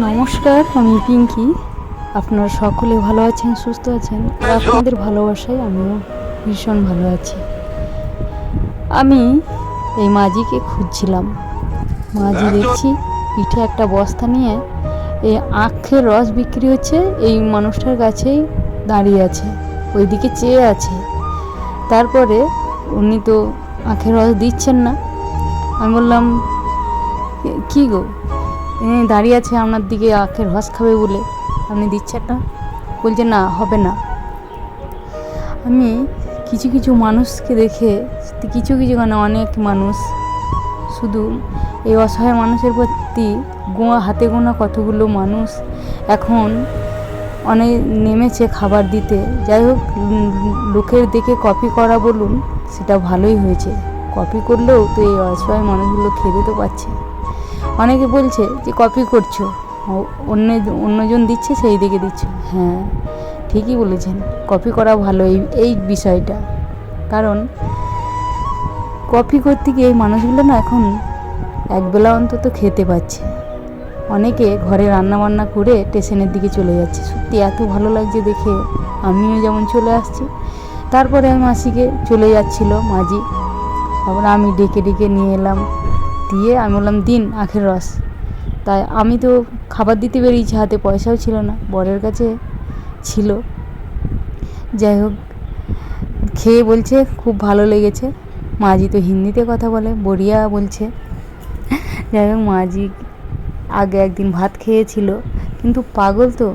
নমস্কার, আমি পিঙ্কি। আপনারা সকলে ভালো আছেন, সুস্থ আছেন, আর আপনাদের ভালোবাসায় আমিও ভীষণ ভালো আছি। আমি এই মাঝিকে খুঁজছিলাম। মাঝি দেখছি পিঠে একটা বস্তা নিয়ে এই আখের রস বিক্রি হচ্ছে, এই মানুষটার কাছেই দাঁড়িয়ে আছে, ওইদিকে চেয়ে আছে। তারপরে উনি তো আখের রস দিচ্ছেন না। আমি বললাম, কী গো, দাঁড়িয়ে আছে আপনার দিকে আখের রস খাবে বলে, আপনি দিচ্ছেন না? বলছে না, হবে না। আমি কিছু কিছু মানুষকে দেখে, কিছু কিছু মানে অনেক মানুষ, শুধু এই অসহায় মানুষের প্রতি হাতে গোনা কতগুলো মানুষ এখন অনেক নেমেছে খাবার দিতে। যাই হোক, লোকের দেখে কপি করা বলুন, সেটা ভালোই হয়েছে। কপি করলেও তো এই অসহায় মানুষগুলো খেতে তো পাচ্ছে। অনেকে বলছে যে কপি করছো, অন্যজন দিচ্ছে সেই দিকে দিচ্ছ। হ্যাঁ, ঠিকই বলেছেন, কপি করা ভালো এই বিষয়টা। কারণ কপি করতে গিয়ে এই মানুষগুলো না এখন একবেলা অন্তত খেতে পাচ্ছে। অনেকে ঘরে রান্নাবান্না করে স্টেশনের দিকে চলে যাচ্ছে। সত্যি এত ভালো লাগছে দেখে, আমিও যেমন চলে আসছি। তারপরে আমি মাসিকে চলে যাচ্ছিল মাঝি, তারপরে আমি ডেকে ডেকে নিয়ে এলাম, দিয়ে আমি বললাম দিন আখের রস। তাই আমি তো খাবার দিতে বেরিয়েছি, হাতে পয়সাও ছিল না, বরের কাছে ছিল। যাই হোক, খেয়ে বলছে খুব ভালো লেগেছে। মাঝি তো হিন্দিতে কথা বলে, বড়িয়া বলছে। যাই হোক, মাঝি আগে একদিন ভাত খেয়েছিল, কিন্তু পাগল তো